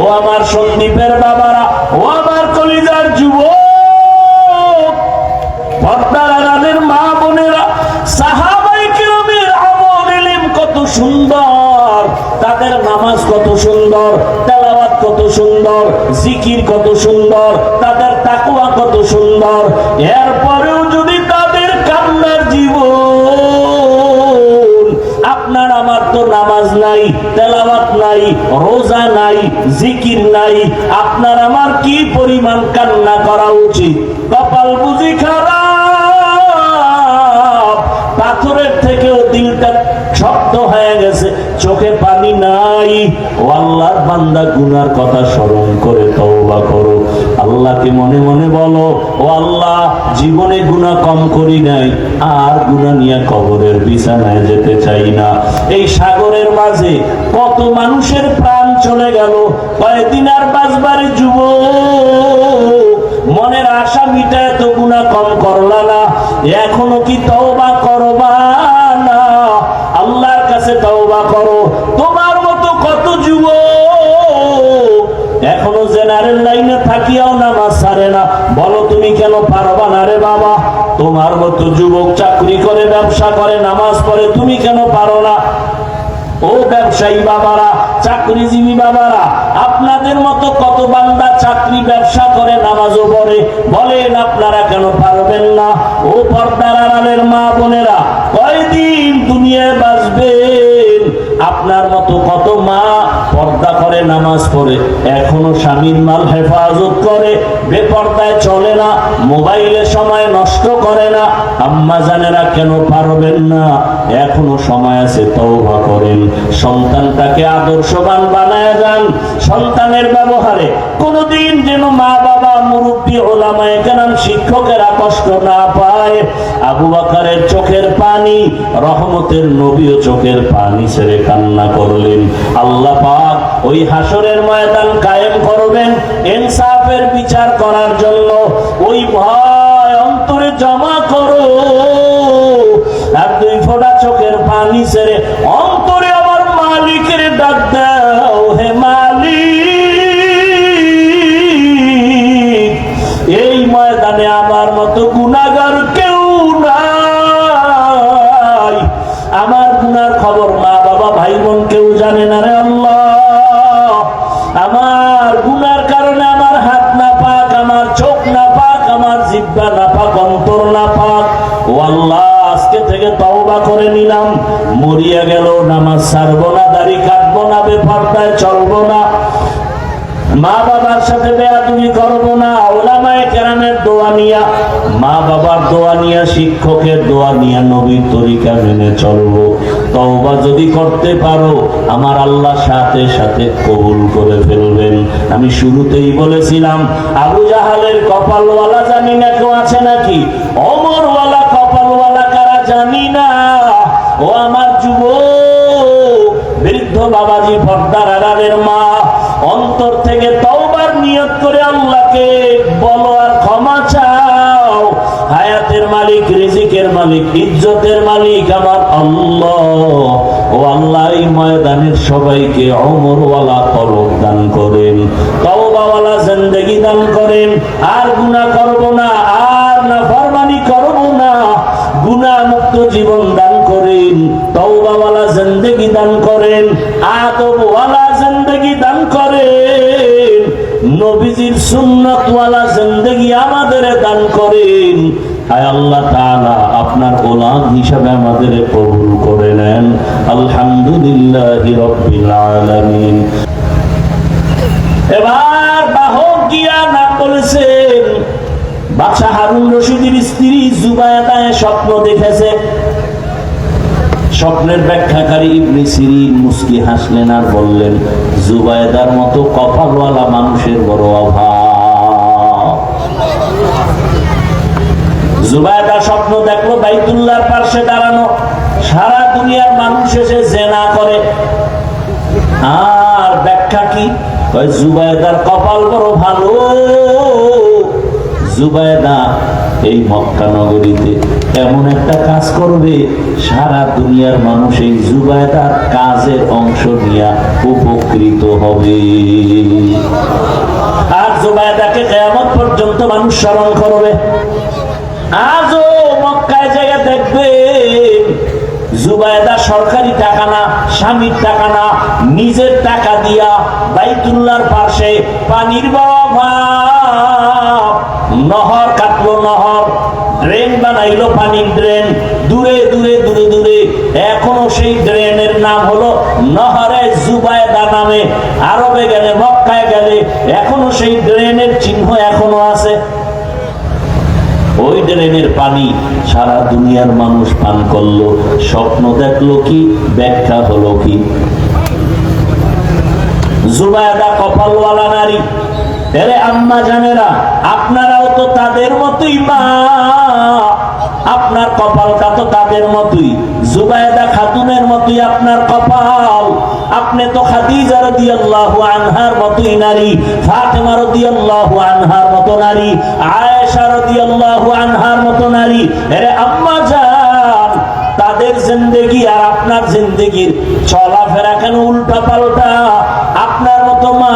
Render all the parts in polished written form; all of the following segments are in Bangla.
ও আমার সন্দীপের বাবারা, ও আমার কলিজার যুবক, পর্দার আড়ালের মা বোনেরা, সাহাবায়ে কেরামের আমল ইলম কত সুন্দর, তাদের নামাজ কত সুন্দর, তেলাওয়াত কত সুন্দর, জিকির কত সুন্দর, তাদের তাকওয়া কত সুন্দর। এরপরেও যদি তাদের কান্নার জীবন, আপনার আমার তো নামাজ নাই, তেলাওয়াত নাই, রোজা নাই, জিকির নাই, আপনার আমার কি পরিমাণ কান্না করা উচিত? কপাল বুঝি খারাপ, পাথরের থেকেও দিলটা শক্ত হয়ে গেছে, চোখে পানি নাই। ও আল্লাহর বান্দা, গুনার কথা স্মরণ করে তওবা করো, আল্লাহকে মনে মনে বলো, ও আল্লাহ, জীবনে গুনাহ কম করি নাই, আর গুনাহ নিয়ে কবরের বিছানায় যেতে চাই না। এই সাগরের মাঝে কত মানুষের প্রাণ চলে গেল, কয়েকদিন আর বাঁচবারে যুবক, মনের আশা মিটায় তো গুনাহ কম করলা না, এখনো কি তওবা করবা না? আল্লাহর কাছে তওবা করো। তোমার মতো কত যুবক এখনো জেনারেল লাইনে থাকিয়াও নামাজ ছাড়ে না, বলো তুমি কেন পারবা না রে বাবা? তোমার মতো যুবক চাকরি করে, ব্যবসা করে, নামাজ পড়ে, তুমি কেন পারো না? ও ব্যবসায়ী বাবারা, চাকরিজীবী বাবারা, আপনাদের মতো কত বান্দা চাকরি ব্যবসা করে, নামাজও পড়ে, বলেন আপনারা কেন পারবেন না? ও পর্দার আড়ালের মা বোনেরা, কয়দিন দুনিয়ায় বাঁচবেন? আপনার মতো কত মা পর্দা করে, নামাজ পড়ে, এখনো স্বামীর মাল হেফাজত করে, বেপর্দায় চলে না, মোবাইলে সময় নষ্ট করে না। আম্মা জানেরা কেন পারবেন না? এখনো সময় আছে, তওবা করেন, সন্তানটাকে আদর্শবান বানায় যান। সন্তানের ব্যবহারে কোনদিন যেন মা বাবা, মুরব্বী, ওলামায়ে কেরাম, শিক্ষকেরা কষ্ট না পায়। আবু বকরের চোখের পানি, রহমতের নবীও চোখের পানি ছেড়ে কান্না করলেন। আল্লাহ পাক ওই হাসরের ময়দান কায়েম করবেন ইনসাফের বিচার করার জন্য। ওই ভয় অন্তরে জমা করো, আর দুই ফোঁটা চোখের পানি ছেড়ে অন্তরে আমার মালিকের ডাক দাও, হে মালিক, এই ময়দানে আমার মতো গুনাহগার কেউ নাই, আমার গুনার খবর মা বাবা, ভাই বোন কেউ জানে না রে আল্লাহ। আমার গুনার কারণে আমার হাত না পাক, আমার চোখ না পাক, আমার জিহ্বা না পাক, অন্তর না পাক। ও আল্লাহ, আজকে থেকে তওবা করে নিলাম, মরিয়া গেল নামাজ ছাড়বো না, দাড়ি কাটবো না, বেপরদায় চলবো না, মা বাবার সাথে বেয়াদবি করবো না, ওলামায়ে কেরামের দোয়া নিয়া, মা বাবার দোয়া নিয়া, শিক্ষকের দোয়া নিয়া, নবীর তরিকা মেনে চলবো। তওবা যদি করতে পারো, আমার আল্লাহ সাথে সাথে কবুল করে ফেলবেন। আমি শুরুতেই বলেছিলাম, আবু জাহালের কপালওয়ালা জানি না কেউ আছে নাকি? ওমরওয়ালা কপালওয়ালা কারা জানি না? ও আমার যুবক, বৃদ্ধ বাবাজি, পর্দার আড়ালের মা, অন্তর থেকে তওবার নিয়ত করে আল্লাহকে বলো আর ক্ষমা চাও। হায়াতের মালিক, রিজিকের মালিক, ইজ্জতের মালিক আমার আল্লাহ। ও আল্লাহ, এই ময়দানের সবাইকে ওমরওয়ালা কলব দান করেন, তওবাওয়ালা জিন্দেগি দান করেন, আর গুনাহ করব না, আর নাফরমানি করব না, গুনাহ মুক্ত জীবন দান করেন, তওবাওয়ালা জিন্দেগি দান করেন, আদবওয়ালা জিন্দেগি দান করেন, নবীজির সুন্নাতওয়ালা জিন্দেগি আমাদের দান করেন। আয় আল্লাহ তাআলা, আপনার গোলাম হিসাবে আমাদের কবুল করে নেন। আলহামদুলিল্লাহি রাব্বিল আলামিন। এবার বাহক গিয়া নাম বলেছেন, বাদশা হারুন রশিদের স্ত্রী জুবায়েদা স্বপ্ন দেখেছে। স্বপ্নের ব্যাখ্যাকারী ইবনে সিরিন মুস্কি হাসলেন আর বললেন, জুবায়েদার মতো কপালওয়ালা মানুষের বড় অভাব। জুবায়েদা স্বপ্ন দেখলো বাইতুল্লাহর পাশে দাঁড়ানো, সারা দুনিয়ার মানুষ এসে জেনা করে। আর ব্যাখ্যা কি? জুবায়েদার কপাল বড় ভালো। জুবায়েদা এই মক্কা নগরীতে এমন একটা কাজ করবে, সারা দুনিয়ার মানুষ এই জুবায়দার কাজের অংশ নিয়ে উপকৃত হবে। আর জুবায়দাকে কিয়ামত পর্যন্ত মানুষ স্মরণ করবে। আজও মক্কায় জায়গা দেখবে জুবায়দা সরকারি টাকা না, স্বামীর টাকা না, নিজের টাকা দিয়া বাইতুল্লাহর পাশে পানির বড় অভাব, নহর কাটলো, নহর ড্রেন বানাইলো, পানির ড্রেন দূরে দূরে দূরে দূরে, এখনো সেই ড্রেনের নাম হলো নহরে জুবায়দা নামে। আরবে গেলে, মক্কায় গেলে এখনো সেই ড্রেনের চিহ্ন এখনো আছে। ওই ড্রেনের পানি সারা দুনিয়ার মানুষ পান করলো, স্বপ্ন দেখলো কি, ব্যাখ্যা হলো কি? জুবায়দা কপালওয়ালা নারী। এরে আম্মা জানেরা, আপনারাও তো তাদের মতোই মা, আপনার কপালটা তো তাদের মতোই, জুবায়দা খাতুনের মতোই আপনার কপাল। আপনি তো খাদিজা রাদিয়াল্লাহু আনহার মতোই নারী, ফাতেমা রাদিয়াল্লাহু আনহার মতো নারী, আয়েশা রাদিয়াল্লাহু আনহার মতো নারী। এরে আম্মা জান, তাদের জিন্দেগি আর আপনার জিন্দেগির চলাফেরা কেন উল্টা পাল্টা? আপনার মতো মা,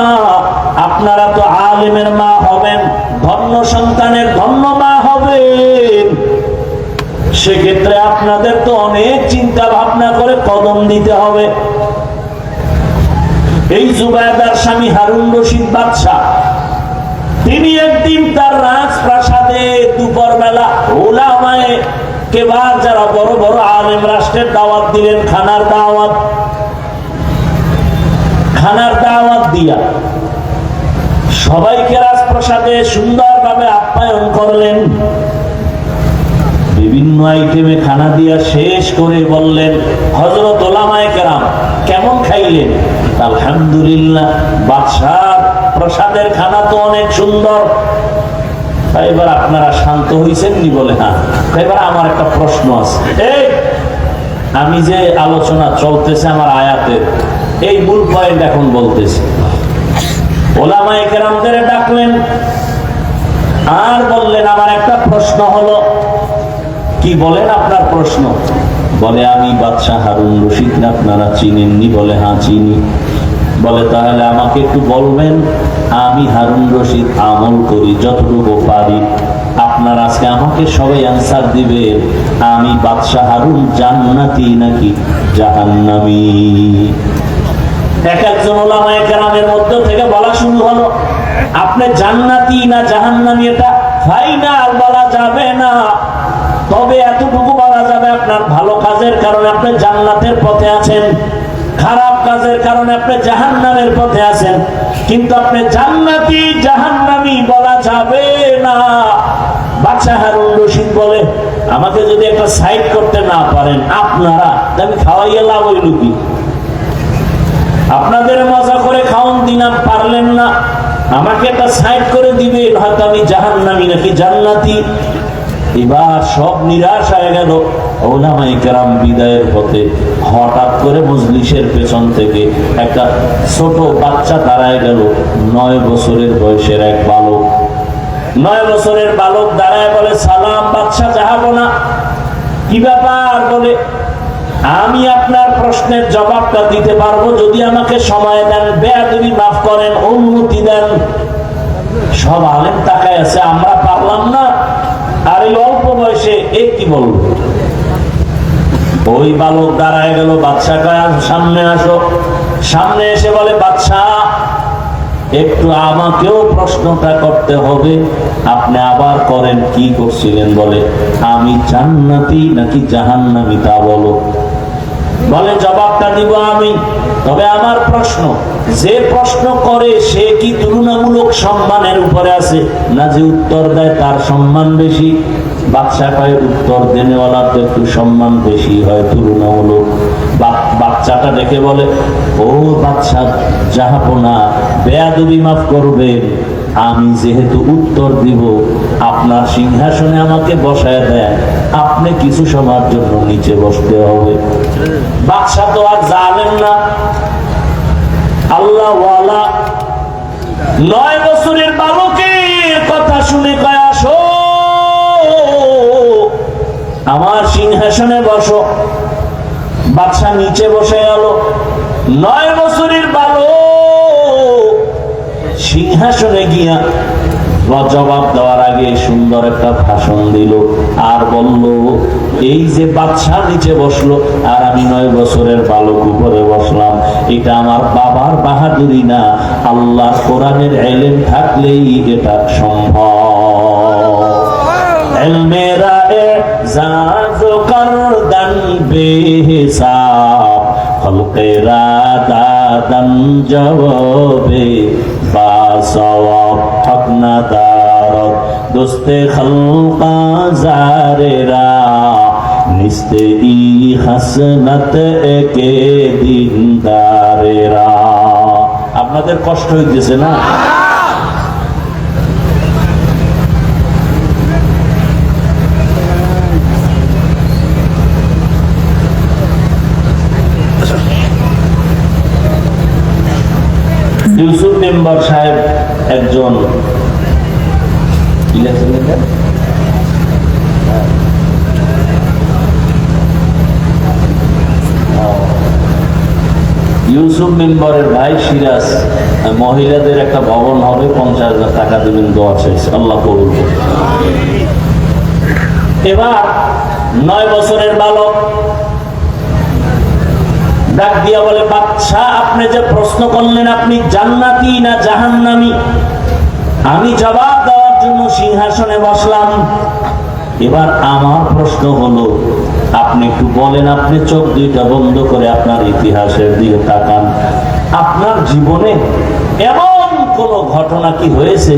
আপনারা তো আলেমের মা হবেন, ধন্য সন্তানের ধন্য মা হবেন, সেক্ষেত্রে আপনাদের তো অনেক চিন্তা ভাবনা করে কদম দিতে হবে। এই জুবায়দার স্বামী হারুন রশিদ বাদশা, তিনি একদিন তার রাজপ্রাসাদে দুপুর বেলা উলামায়ে কেবার, যারা বড় বড় আলেম, রাষ্ট্রের দাওয়াত দিলেন, খানার দাওয়াত দিয়া সবাইকে রাজপ্রাসাদে সুন্দরভাবে আপ্যায়ন করলেন। বিভিন্ন আইটেমে খানা দিয়া শেষ করে বললেন, হযরত উলামায়ে কেরাম কেমন খাইলেন? আলহামদুলিল্লাহ, বাদশার প্রসাদের খানা তো অনেক সুন্দর। এবার আপনারা শান্ত হইছেন নি? বলে হ্যাঁ। এবার আমার একটা প্রশ্ন আছে, এই আমি যে আলোচনা চলতেছে আমার আয়াতের, এই মূল পয়েন্ট এখন বলতেছি। উলামায়ে কেরামদের ডাকলেন আর বললেন, আমার একটা প্রশ্ন হলো। কি বলেন আপনার প্রশ্ন? বলে, আমি বাদশাহ হারুন রশিদ আপনারা চিনেননি? বলে হ্যাঁ চিনি। বলে তাহলে আমাকে একটু বলবেন, আমি হারুন রশিদ আমল করি যতটুকু পারি, আপনার আজকে আমাকে সবাই অ্যান্সার দিবে, আমি বাদশাহ হারুন জান্নাতি নাকি জাহান্নামী? এক একজন উলামায়ে কেরামের মধ্য থেকে বলা শুরু হলো, আপনি জান্নাতি না জাহান্নামী এটা ফাইনাল বলা যাবে না, তবে এতটুকু বলা যাবে আপনার ভালো কাজের কারণে আপনি জান্নাতের পথে আছেন, খারাপ কাজের কারণে আপনি জাহান্নামের পথে আছেন, কিন্তু আপনি জান্নাতি জাহান্নামী বলা যাবে না। বাদশাহ হারুন রশিদ বলে, আমাকে যদি একটা সাইড করতে না পারেন আপনারা, আমি খাওয়াইয়া লাভ হইল কি? আপনাদের মজা করে খাওয়ান দিলাম, পারলেন না, আমাকে একটা সাইড করে দিবেন, হয়তো আমি জাহান্নামী নাকি জান্নাতি। এবার সব নিরাশ হয়ে গেল। উলামায়ে কেরাম বিদায়ের পথে হঠাৎ করে মজলিসের পেছন থেকে একটা ছোট বাচ্চা দাঁড়ায় গেল, 9 বছরের বয়সের এক বালক। 9 বছরের বালক দাঁড়ায় বলে, সালাম বাদশা জাহাপনা। কি ব্যাপার? বলে, আমি আপনার প্রশ্নের জবাবটা দিতে পারবো যদি আমাকে সময় দেন, বেয়াদবি মাফ করেন, অনুমতি দেন। সব আলেম তাকায় আছে, আমরা পারলাম না, আর এই অল্প বয়সে এ কি বলবো? ওই বালক দাঁড়ায় গেল, বাদশা কয় সামনে আসো। সামনে এসে বলে, বাদশা একটু আমাকেও প্রশ্নটা করতে হবে। আপনি আবার করেন। কি করছিলেন? বলে, আমি জান্নাতি নাকি জাহান্নামী তা বলো। বলে, জবাবটা দিব আমি, তবে আমার প্রশ্ন, যে প্রশ্ন করে সে কি তুলনামূলক সম্মানের উপরে আছে, না যে উত্তর দেয় তার সম্মান বেশি? বাদশা কয়, উত্তর দেনেওয়ালার তো একটু সম্মান বেশি হয় তুলনামূলক। বাচ্চাটা দেখে বলে, ও বাদশা জাহাপনা, বেয়াদবি মাফ করবেন, আমি যেহেতু উত্তর দিব, আপনার সিংহাসনে আমাকে বসায় দেন, আপনি কিছু সময়ের জন্য নিচে বসতে হবে। বাদশা তো আর জানেন না, আল্লাহ ওয়ালা। 9 বছরের বালকের কথা শুনে কয়, আসো বসো। বাদশা নিচে বসে গেল। 9 বছরের বালক সিংহাসনে গিয়া জবাব দেওয়ার আগে সুন্দর একটা ভাষণ দিল আর বলল, এই যে বাদশা নিচে বসলো আর আমি 9 বছরের বালক উপরে বসলাম, এটা আমার বাবার বাহাদুরি না, আল্লাহর কোরআনের ইলম থাকলেই এটা সম্ভব। ইলমেরা এজাজ করদান বেহিসাব, খলকেরা দাদান জবাবে বাসওয়াব, হক না দারত দোস্তে খলকা জারেরা, নিস্তে ই হাসনাত একে দিনদারেরা। আপনাদের কষ্ট হইতেছে না? ইউসুফ মেম্বার সাহেব একজন ইউসুফ মেম্বারের ভাই সিরাজ মহিলাদের একটা ভবন হবে, 50,000 টাকা দেবেন, দোয়া চাইছে, আল্লাহ কবুল করুন। এবার 9 বছরের বালক ডাক দিয়া বলে, বাদশা আপনি যে প্রশ্ন করলেন আপনি জান্নাতি না জাহান্নামী, আমি জবাব দেওয়ার জন্য সিংহাসনে বসলাম। এবার আমার প্রশ্ন হলো, আপনি একটু বলেন, আপনি চোখ দুইটা বন্ধ করে আপনার ইতিহাসের দিকে তাকান, আপনার জীবনে এমন কোন ঘটনা কি হয়েছে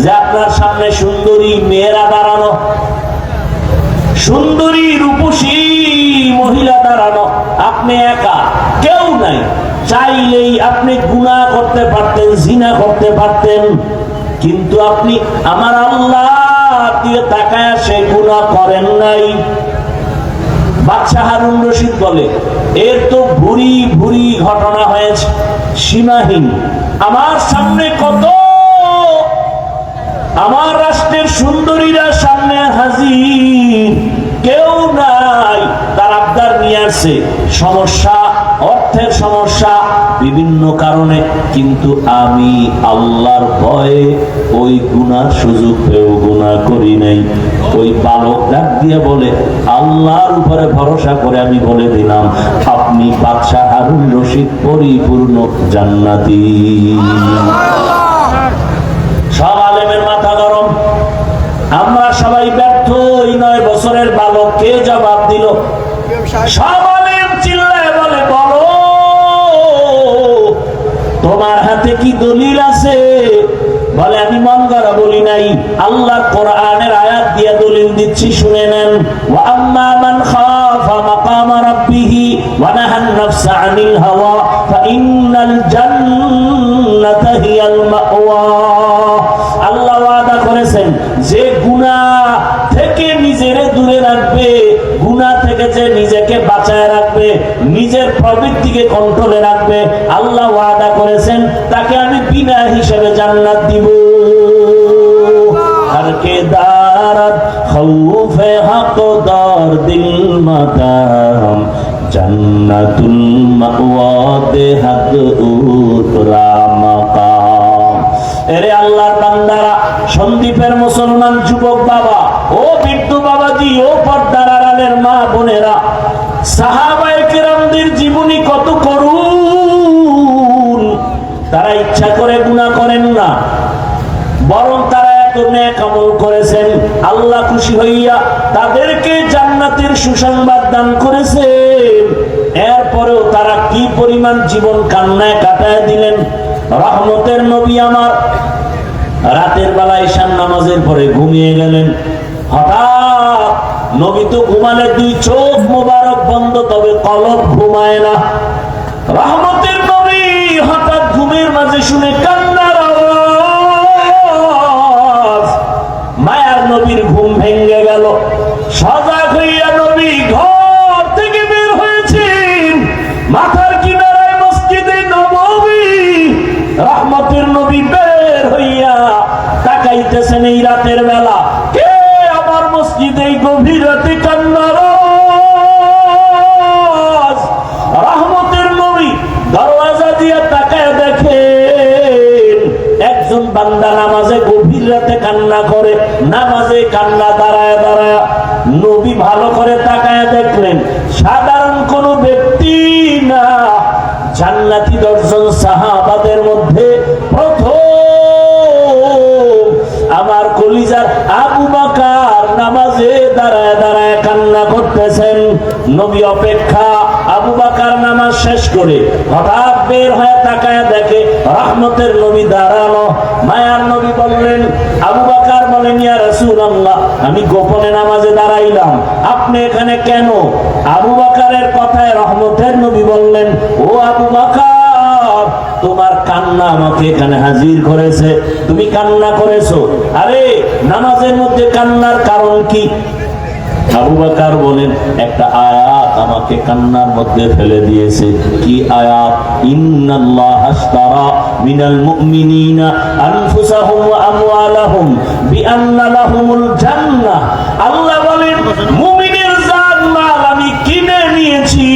যে আপনার সামনে সুন্দরী মেয়েরা দাঁড়ানো, সুন্দরী রূপসী মহিলা দাঁড়ানো, আপনি একা, কেউ নাই, চাইলেই আপনি গুনাহ করতে পারতেন, জিনা করতে পারতেন, কিন্তু আপনি আমার আল্লাহ দিয়ে তাকায়া সেই গুনাহ করেন নাই। বাদশা হারুন রশিদ বলে, এর তো ভুরি ভুরি ঘটনা হয়েছে, সীমাহীন। আমার সামনে কত আমার রাষ্ট্রের সুন্দরীরা সামনে হাজির, কেউ নাই, তার আবদার নিয়ে আসছে, সমস্যা, অর্থের সমস্যা, বিভিন্ন কারণে, কিন্তু আমি আল্লাহর ভয়ে ওই গুনার সুযোগ পেয়েও গুনাহ করি নাই। ওই বালক ডাক দিয়ে বলে, আল্লাহর উপরে ভরসা করে আমি বলে দিলাম, আপনি বাদশা হারুন রশিদ পরিপূর্ণ জান্নাতি। সব আলেমের মাথা গরম, আমরা সবাই ব্যর্থ। ওই 9 বছরের বালক কে জবাব দিল? সব আলেম চিল্লায় বলে, বলো তোমার হাতে কি দলিল আছে? বলে, আমি মন গড়া বলি নাই, আল্লাহ কোরআনের আয়াত দিয়ে দলিল দিচ্ছি, শুনে নেন। ওয়া আম্মা মান খাফা মাকামা রাব্বিহি ওয়া নাহান নাফসা আনিল হাওয়া ফাইন্নাল জান্নাতা হিয়াল মাওয়া। আল্লাহ ওয়াদা করেছেন, যে গুনাহ থেকে নিজেরে দূরে রাখবে, গুনাহ থেকে যে নিজেকে বাঁচায় রাখবে, নিজের প্রবৃত্তিকে কন্ট্রোলে রাখবে, আল্লাহ ওয়াদা করেছেন তাকে আমি বিনা হিসেবে জান্নাত দিব। আর কে দারাত খৌফে হকদার দিল মাদাম, জান্নাতুল মাওয়া দেহাত উতরা মাকাম। এরে আল্লাহর বান্দারা, সন্দীপের মুসলমান যুবক বাবা, ও বৃদ্ধ বাবাজি, ও পর্দার আড়ালের মা বোনেরা, সাহাবায়ে কেরামদের জীবনী কত করুণ। তারা ইচ্ছা করে গুনাহ করেন না, বরং তারা এত নেক আমল করেছেন, আল্লাহ খুশি হইয়া তাদেরকে জান্নাতের সুসংবাদ দান করেছেন। এরপরেও তারা কি পরিমাণ জীবন কান্নায় কাটায় দিলেন। রহমতের নবী আমার রাতের বেলা ঈশার নামাজের পরে ঘুমিয়ে গেলেন। হঠাৎ নবী তো ঘুমালে 2 চোখ মোবারক বন্ধ, তবে কলব ঘুমায় না। রহমতের নবী হঠাৎ ঘুমের মাঝে শুনে কান্নার আওয়াজ। মায়ার নবীর ঘুম ভেঙে গেল। সজাগ হইয়া নবী ঘর থেকে বের হয়েছেন। মাথার কিনারায় মসজিদে নববী। রহমতের নবী বের হইয়া তাকাইতেছেন এই রাতের বেলা, কে আমার মসজিদে গভীর রাতে কান্নার একজন বান্দা নামাজে গভীর রাতে কান্না করে, নামাজে কান্না দাঁড়ায় দাঁড়ায়। নবী ভালো করে তাকায় দেখলেন সাধারণ কোন ব্যক্তি না, জান্নাতি 10 জন সাহাবাদের মধ্যে প্রথম আমার কলিজার আবু বকর নামাজে দাঁড়ায় দাঁড়ায় কান্না করতেছেন। নবী অপেক্ষা, আবু বকর নামাজ শেষ করে হঠাৎ বের হয়ে তাকায় দেখে রহমতের নবী দাঁড়ানো। মায়ার নবী বললেন, আবু বকর বলেন, ইয়া রাসূলুল্লাহ, আমি গোপনে নামাজে দাঁড়াইলাম, আপনি এখানে কেন? আবু বকরের কথায় রহমতের নবী বললেন, ও আবু বকর, তোমার কান্না আমাকে এখানে হাজির করেছে, তুমি কান্না করেছো। আরে নামাজের মধ্যে কান্নার কারণ কি? আবু বকর বলেন, একটা আয়াত আমাকে কান্নার মধ্যে ফেলে দিয়েছে। কি আয়াত? ইন্নাল্লাহ আশতারা মিনাল মুমিনিনা আনফুসাহুম ওয়া আমওয়ালাহুম বিআন্না লাহুমুল জান্নাহ। আল্লাহ বলেন, মুমিনের জান মাল আমি কিনে নিয়েছি,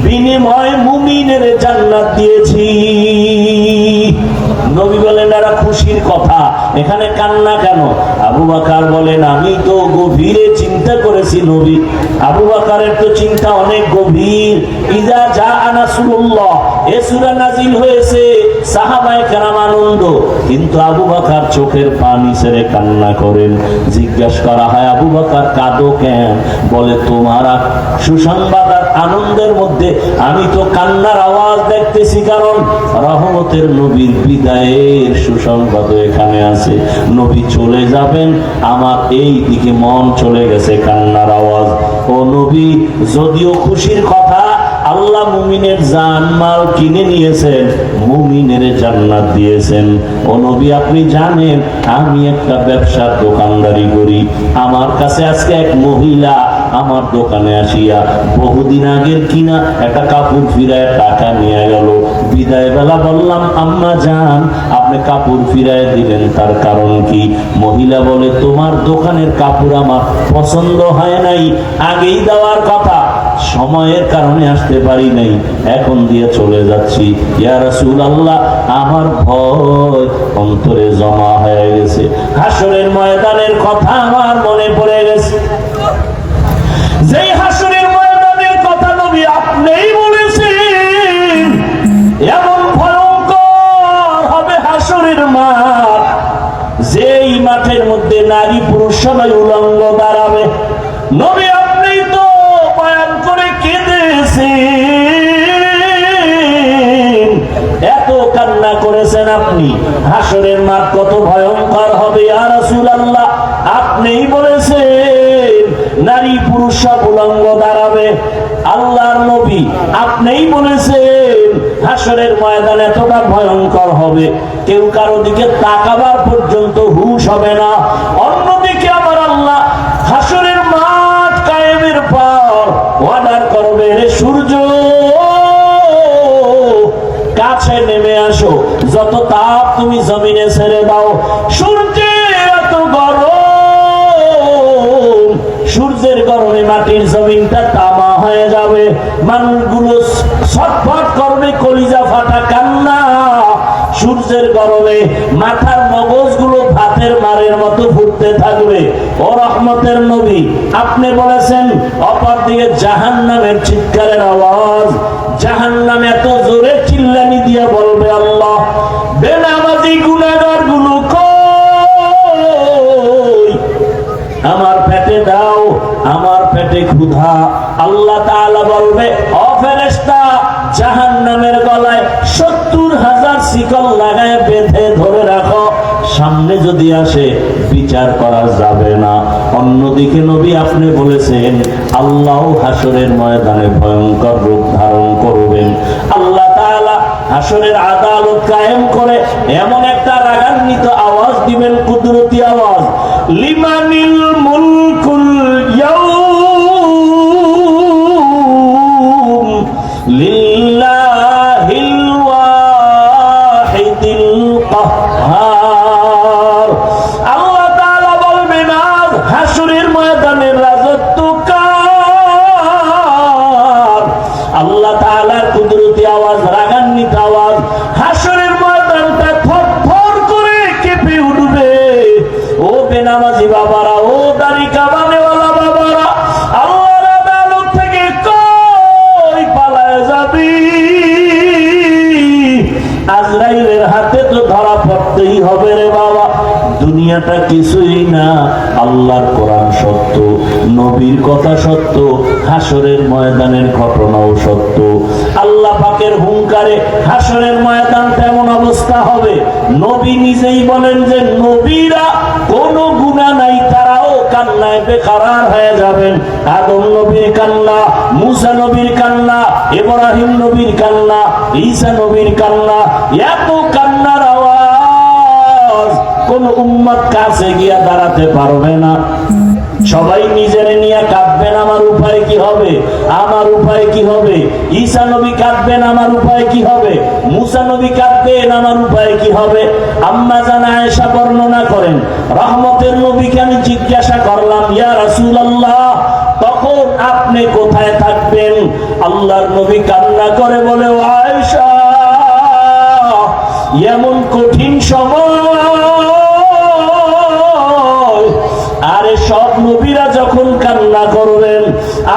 বিনিময়ে মুমিনের জান্নাত দিয়েছি। নবী বলেন, এরা খুশির কথা, এখানে কান্না কেন? আবু বকর বলেন, আমি তো গভীরে চিন্তা করেছি নবী। আবু বকরের তো চিন্তা অনেক গভীর। ইজা জাআ নাসরুল্লাহ, এ সূরা নাজিল হয়েছে, সাহাবায়ে কেরাম আনন্দ, কিন্তু আবু বকর চোখের পানি ছেড়ে কান্না করেন। জিজ্ঞাসা করা হয়, আবু বকর কাঁদো কেন? বলে, তোমার সুসংবাদ আর আনন্দের মধ্যে আমি তো কান্নার আওয়াজ দেখতেছি, কারণ রহমতের নবীর বিদায়ের সুসংবাদ এখানে আছে। নবী চলে যাবেন, আমার এই দিকে মন চলে গেছে কান্নার আওয়াজ। ও নবী, যদিও খুশির কথা, আল্লাহ মুমিনের জান মাল কিনে নিয়েছেন, মুমিনের জান্নাত দিয়েছেন। ও নবী, আপনি জানেন আমি একটা ব্যবসার দোকানদারি করি। আমার কাছে আজকে এক মহিলা আমার দোকানে আসিয়া বহুদিন আগের কিনা একটা কাপড় ফিরায় টাকা নিয়ে গেল। বিদায় বেলা বললাম, আম্মা জান, আপনি কাপড় ফিরায় দিলেন, তার কারণ কি? মহিলা বলে, তোমার দোকানের কাপড় আমার পছন্দ হয় নাই, আগেই দেওয়ার কথা, সময়ের কারণে আসতে পারি নাই, এখন দিয়ে চলে যাচ্ছি। ইয়া রাসূলুল্লাহ, আমার ভয় অন্তরে জমা হয়ে গেছে, হাসরের ময়দানের কথা আমার মনে পড়ে গেছে। যেই হাসরের ময়দানের কথা নবী আপনিই বলেছেন, এমন ভয়ঙ্কর হবে হাসরের মাঠ, যেই মাঠের মধ্যে নারী পুরুষ সবাই উলঙ্গ দাঁড়াবে। নবী আপনি তো বয়ান করে কেঁদেছেন, এত কান্না করেছেন আপনি, হাসরের মাঠ কত ভয়ঙ্কর হবে ইয়া রাসূলুল্লাহ, আপনিই বলেছেন নারী পুরুষ সব উলঙ্গ দাঁড়াবে। আল্লাহর নবী আপনিই বলেছেন হাসরের ময়দান এতটা ভয়ঙ্কর হবে, কেউ কারো দিকে তাকাবার পর্যন্ত হুঁশ হবে না। অন্যদিকে আমার আল্লাহ হাসরের মাঠ কায়েমের পর অর্ডার করবে, রে সূর্য কাছে নেমে আসো, যত তাপ তুমি জমিনে ছেড়ে দাও। সূর্যের এত গরম, সূর্যের গরমে মাটির জমিনটা তামা হয়ে যাবে, মানুষগুলো ছটফট করবে, কলিজা ফাটা কান্না। সূর্যের গরমে মাথার মগজগুলো ভাতের মারের মতো ফুটতে থাকবে। ও রহমতের নবী, আপনি বলেছেন অপরদিকে জাহান্নামের চিৎকারের আওয়াজ, জাহান্নাম এত জোরে চিল্লানি দিয়ে বলবে, আল্লাহ, বেনামাজি গুনাহগার গুলো কই, আমার পেটে দাও, আমার পেটে ক্ষুধা। আল্লাহ তাআলা বলবে, ও ফেরেশতা, জাহান্নামের গলায় 70,000 শিকল লাগায় বেঁধে ধরে রাখো, সামনে যদি আসে বিচার করা যাবে না। অন্যদিকে নবী আপনি বলেছেন আল্লাহ হাসরের ময়দানে ভয়ঙ্কর রূপ ধারণ করবেন। আল্লাহ তাআলা হাসরের আদালত কায়েম করে এমন একটা রাগান্বিত আওয়াজ দিবেন, কুদরতি আওয়াজ, লিমানিল মুলকুল ইয়াউম লিল্লাহিল ওয়াহিদিল কাহ্হার। আল্লাহ তাআলা বলবেন, আজ হাসরের ময়দানের রাজত্ব কার? আল্লাহ তাআলার কুদরতি আওয়াজ, রাগান্বিত আওয়াজ, হাসরের ময়দানটা থরথর করে করতেই হবে রে বাবা। দুনিয়াটা কিছুই না, আল্লাহর কোরআন সত্য, নবীর কথা সত্য, হাসরের ময়দানের ঘটনাও সত্য। আল্লাহ পাকের হুঙ্কারে হাসরের ময়দান তেমন অবস্থা হবে। নবী নিজেই বলেন যে নবীরা কোনো গুনাহ নাই, তারাও কান্নায় বেকারার হয়ে যাবেন। আদম নবীর কান্না, মুসা নবীর কান্না, ইব্রাহিম নবীর কান্না, ঈসা নবীর কান্না, এত কান্নার আওয়াজ কোন উম্মত কাছে গিয়া দাঁড়াতে পারবে না। সবাই নিজের নিয়ে কাঁদবেন, আমার উপায় কি হবে, আমার উপায় কি হবে। ঈসা নবী কাঁদবেন, আমার উপায় কি হবে। মুসা নবী কাঁদবেন, আমার উপায় কি হবে। আম্মা জান আয়েশা বর্ণনা করেন, রহমতের নবীকে আমি জিজ্ঞাসা করলাম, ইয়া রাসূলুল্লাহ, তখন আপনি কোথায় থাকবেন? আল্লাহর নবী কান্না করে বলে, ও আয়েশা, এমন কঠিন সময়, আরে সব নবীরা যখন কান্না করবেন,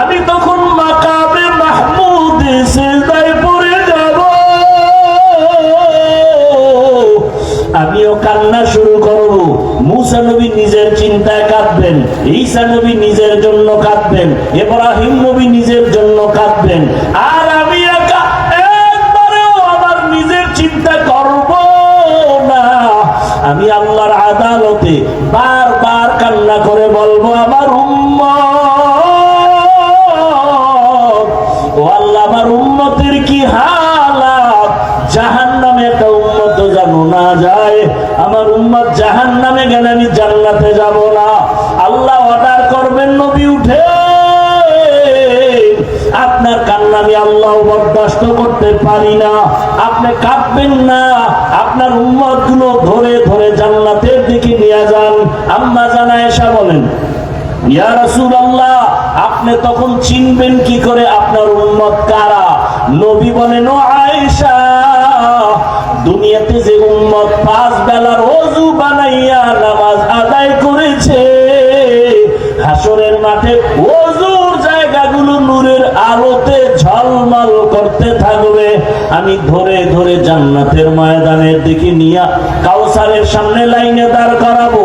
আমি তখন মাকামে মাহমুদে সিজদায় পড়ে যাব, আমিও কান্না শুরু করব। মুসা নবী নিজের চিন্তায় কাঁদবেন, ঈসা নবী নিজের জন্য কাঁদবেন, ইব্রাহিম নবী নিজের জন্য কাঁদবেন, আর আমি একা একবারেও আমার নিজের চিন্তা করব না। আমি আল্লাহর আদালতে বারবার কান্না করে বলবো, আমার উম্মত, ও আল্লাহ, আমার উম্মতের কি হালাত, জাহান্নামে একটা উম্মত যেন না যায়। আমার উম্মত জাহান্নামে গেলে আমি জান্নাতে যাব না। আল্লাহ অর্ডার করবেন, নবী উঠে, আপনার কান্না আমি আল্লাহ বরদাস্ত করতে পারি না, আপনি কাঁদবেন না, আপনার উম্মত গুলো ধরে ধরে জান্নাতের দিকে নিয়ে যান। আম্মা জান আয়েশা বলেন, ইয়া রাসূলুল্লাহ, আপনি তখন চিনবেন কি করে আপনার উম্মত কারা? নবী বলেন, ও আয়েশা, দুনিয়াতে যে উম্মত 5 বেলার ওযু বানাইয়া নামাজ আদায় করেছে, হাসরের মাঠে ওযুর জায়গাগুলো নূরের আলোতে ঝলমল করতে থাকবে। আমি ধরে ধরে জান্নাতের ময়দানের দিকে নিয়ে কাউসারের সামনে লাইনে দাঁড় করাবো।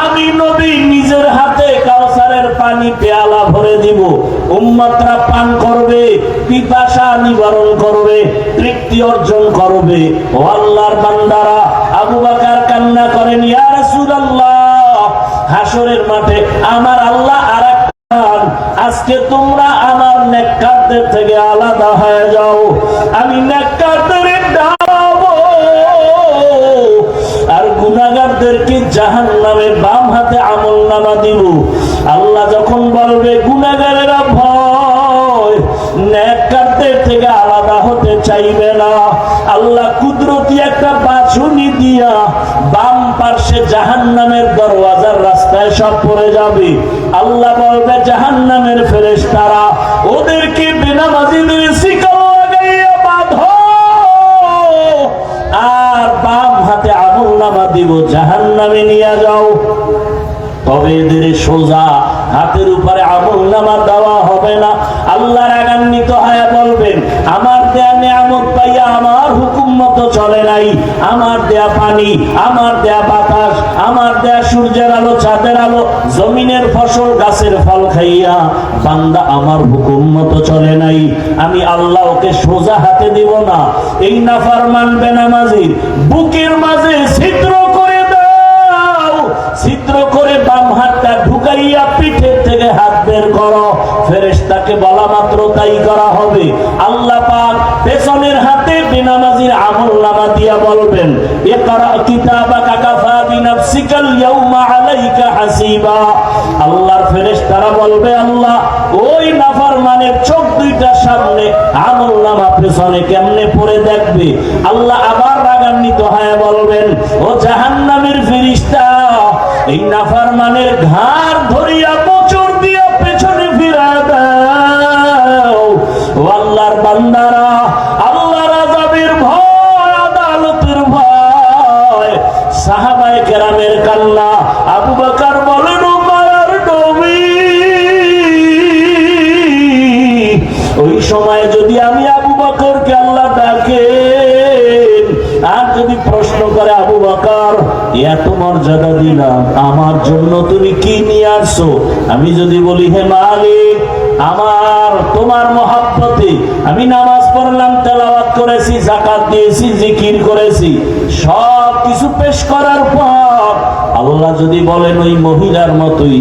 আমি নবী নিজের হাতে কাউসারের পানি পেয়ালা ভরে দিব, উম্মতরা পান করবে, পিপাসা নিবারণ করবে, তৃপ্তি অর্জন করবে। ও আল্লাহর বান্দারা, আবু বকর কান্না করেন, ইয়া রাসূলুল্লাহ, হাসরের মাঠে আমার আল্লাহ আরেক, আজকে তোমরা আমার নেককারদের থেকে আলাদা হয়ে যাও, আমি নেককারদের ডাকবো আর গুনাহগারদেরকে জাহান্নামের বাম হাতে আমলনামা দিব। আল্লাহ যখন বলবে গুনাহগারেরা ভয়, নেককারদের থেকে আলাদা হতে চাইবে না, আল্লাহ কুদরতি একটা বাছুনি দিয়া বাম পার্শ্বে জাহান্নামের দরওয়াজার রাস্তায় সব পড়ে যাবে। আল্লাহ বলবে, জাহান্নামের ফেরেশতারা ওদেরকে বেনামাজিদের শিকল লাগাইয়া বাঁধো, আর বাম হাতে আমলনামা দিব, জাহান্নামে নিয়ে যাও। তবে এদের সোজা হাতের উপরে আমলনামা দেওয়া হবে না। আল্লাহ রাগান্বিত হয়ে বলবেন, আমার দেয়া নিয়ামত পাইয়া আমার হুকুম মতো চলে নাই, আমার দেয়া পানি, আমার দেয়া বাতাস, আমার দেয়া সূর্যের আলো, চাঁদের আলো, জমিনের ফসল, গাছের ফল খাইয়া বান্দা আমার হুকুম মতো চলে নাই, আমি আল্লাহ ওকে সোজা হাতে দিব না। এই নাফরমান বেনামাজির বুকের মাঝে ছিদ্র করে দাও, ছিদ্র করে বাম হাতটা ঢুকাইয়া পিঠের থেকে হাত বের করো। ফেরেশতাকে বলা মাত্র তাই করা হবে। আল্লাহ পাক পেছনের হাতে বেনামাজির আমলনামা দিয়া বলবেন, ইকরা কিতাবাকা কাফা বিনাফসিকাল ইয়াউমা আলাইকা হাসিবা। আল্লাহর ফেরেশতারা বলবে, আল্লাহ ওই নাফরমানের চোখ দুইটার সামনে আমলনামা পেছনে কেমনে পড়ে দেখবে। আল্লাহ আবার রাগান্বিত হয়ে বলবেন, ও জাহান্নামের ফেরেশতা, এই নাফরমানের ঘাড় ধরিয়া মোচড় দিয়া পেছনে ফিরা দাও। ও আল্লাহর বান্দারা, আল্লাহর আযাবের ভয়, আদালতের ভয়, সাহাবায়ে কেরামের কান্না। আবু বকর বলেন, ও মায়ার নবী, ওই সময় যদি আমি আবু বকরকে আল্লাহ ডাকেন আর যদি প্রশ্ন করে, আবু বকর পয়গম্বর, এত মর্যাদা দিলাম, আমার জন্য তুমি কি নিয়ে আসছো? আমি যদি বলি হে মালিক, আমার তোমার মহব্বতে আমি নামাজ পড়লাম, তেলাওয়াত করেছি, যাকাত দিয়েছি, জিকির করেছি, সব কিছু পেশ করার পর আল্লাহ যদি বলেন ওই মহিলার মতোই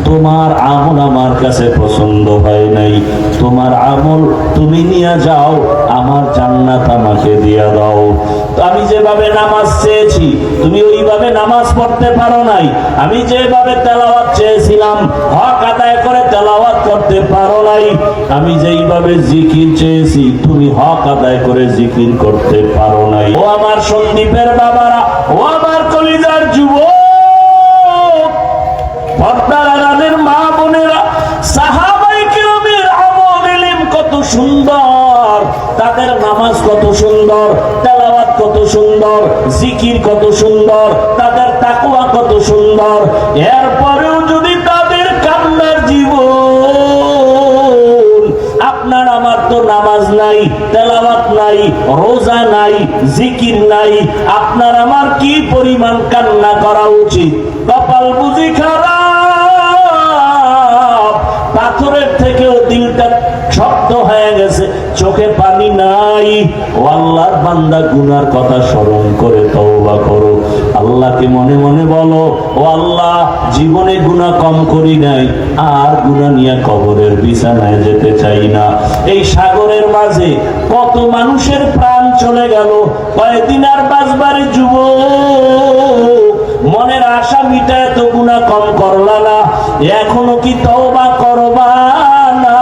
তোমার আমল আমার কাছে পছন্দ হয় নাই, তোমার আমল তুমি নিয়ে যাও, আমার জান্নাত আমাকে দিয়ে দাও। তো আমি যেভাবে নামাজ চেয়েছি তুমি ওইভাবে নামাজ পড়তে পারো নাই, আমি যেভাবে তেলাওয়াত চেয়েছিলাম হক আদায় করে তেলাওয়াত করতে পারো নাই, আমি যেইভাবে জিকির চেয়েছি তুমি হক আদায় করে জিকির করতে পারো নাই। ও আমার সন্দীপের বাবারা, ও আমার কলিজার যুবক, পর্দার আড়ালের মা বোনেরা, সাহাবায়ে কিরামের আমল ইলম কত সুন্দর, তাদের নামাজ কত সুন্দর, তেলাওয়াত কত সুন্দর, জিকির কত সুন্দর, তাদের তাকওয়া কত সুন্দর, এরপরেও যদি তাদের কান্নার জীবন, আপনার আমার তো নামাজ নাই, তেলাওয়াত নাই, রোজা নাই, জিকির নাই, আপনার আমার কি পরিমাণ কান্না করা উচিত? কপাল বুঝি খারাপ, পাথরের থেকেও দিলটা শক্ত হয়ে গেছে, চোখে পানি নাই। ও আল্লাহর বান্দা, গুনার কথা স্মরণ করে তওবা করো, আল্লাহকে মনে মনে বলো, ও আল্লাহ, জীবনে গুনাহ কম করি নাই, আর গুনাহ নিয়ে কবরের বিছানায় যেতে চাই না। এই সাগরের মাঝে কত মানুষের প্রাণ চলে গেল, কয়েকদিন আর বাঁচবারে যুবক, মনের আশা মিটায় তো গুনাহ কম করলা না, এখনো কি তওবা করবা না?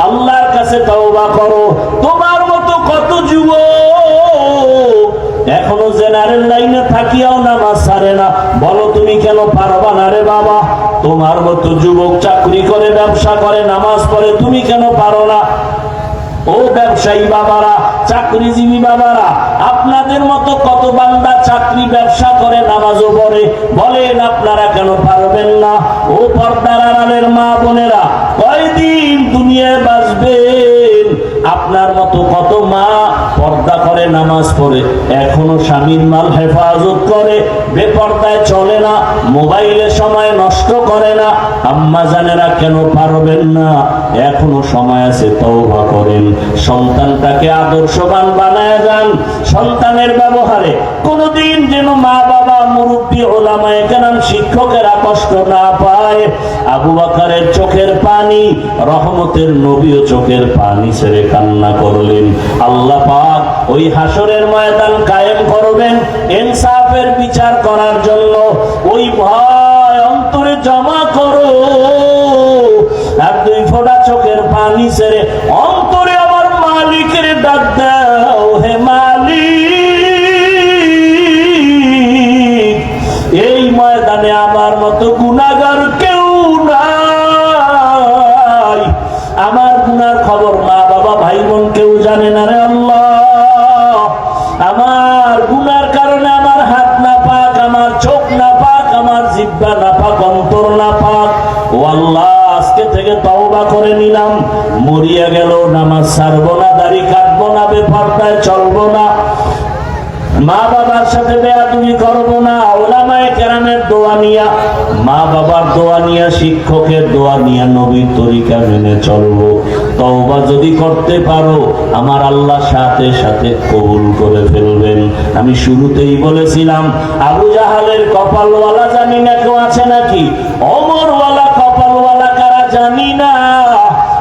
আল্লাহর কাছে তওবা করো। তোমার মতো কত যুবক এখনো জেনারেল লাইনে থাকিয়াও নামাজ ছাড়ে না, বলো তুমি কেন পারবা না রে বাবা? তোমার মতো যুবক চাকরি করে, ব্যবসা করে, নামাজ পড়ে, তুমি কেন পারো না? ও ব্যবসায়ী বাবারা, চাকরিজীবী বাবারা, আপনাদের মতো কত বান্দা চাকরি ব্যবসা করে, নামাজও পড়ে, বলেন আপনারা কেন পারবেন না? ও পর্দার আড়ালের মা বোনেরা, কয়দিন দুনিয়ায় বাঁচবেন? আপনার মতো কত মা পর্দা করে, নামাজ পড়ে, এখনো স্বামীর মাল হেফাজত করে, বেপর্দায় চলে না, মোবাইলে সময় নষ্ট করে না। আম্মা জানেরা কেন পারবেন না? এখনো সময় আছে, তওবা করেন, সন্তানটাকে আদর্শবান বানায় যান। সন্তানের ব্যবহারে কোনদিন যেন মা বাবা, মুরব্বী, ওলামায়ে কেরাম, শিক্ষকেরা কষ্ট না পায়। আবু বকরের চোখের পানি, রহমতের নবীও চোখের পানি ছেড়ে কান্না করলেন। আল্লাহ পাক ওই হাসরের ময়দান কায়েম করবেন ইনসাফের বিচার করার জন্য। ওই ভয় অন্তরে জমা করো, আর দুই ফোঁটা চোখের পানি ছেড়ে অন্তরে আমার মালিকের ডাক দাও, হে মালিক, এই ময়দানে আমার মতো গুনাহগার কেউ নাই, আমার গুনার খবর মা বাবা, ভাই বোন কেউ জানে না রে আল্লাহ। আমার গুনার কারণে আমার হাত না পাক, আমার চোখ না পাক, আমার জিহ্বা না পাক, অন্তর না পাক। ও আল্লাহ, আজকে থেকে তওবা করে নিলাম, মরিয়া গেল নামাজ ছাড়বো না, দাড়ি কাটবো না, বেপরদায় চলবো না, মা বাবার সাথে বেয়াদবি করবো না, ওলামায়ে কেরামের দোয়া নিয়া, মা বাবার দোয়া নিয়া, শিক্ষকের দোয়া নিয়া, নবীর তরিকা মেনে চলবো। তওবা যদি করতে পারো, আমার আল্লাহ সাথে সাথে কবুল করে ফেলবেন। আমি শুরুতেই বলেছিলাম, আবু জাহালের কপালওয়ালা জানি না কেউ আছে নাকি? ওমরওয়ালা কপালওয়ালা কারা জানি না?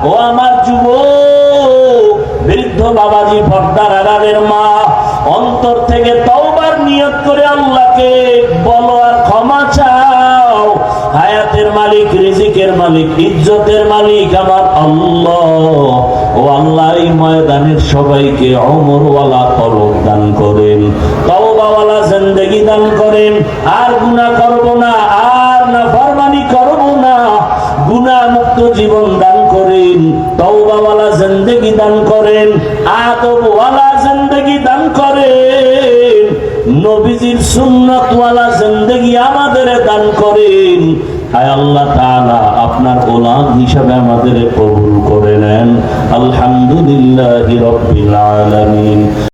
ও আমার যুবক, বৃদ্ধ বাবাজি, পর্দার আড়ালের মা, অন্তর থেকে তওবার নিয়ত করে আল্লাহকে বলো আর ক্ষমা চাও। হায়াতের মালিক, রিজিকের মালিক, ইজ্জতের মালিক আমার আল্লাহ। ও আল্লাহ, এই ময়দানের সবাইকে ওমরওয়ালা কলব দান করেন, তওবাওয়ালা জিন্দেগি দান করেন, আর গুনাহ করব না, আর নাফরমানি করব না, গুনাহ মুক্ত জীবন দান করেন, তওবাওয়ালা জিন্দেগি দান করেন, আদবওয়ালা জিন্দেগি দান করেন, নবীজির সুন্নাতওয়ালা জিন্দেগি আমাদের দান করেন। হায় আল্লাহ তাআলা, আপনার গোলাম হিসাবে আমাদের কবুল করে নেন। আলহামদুলিল্লাহি রাব্বিল আলামিন।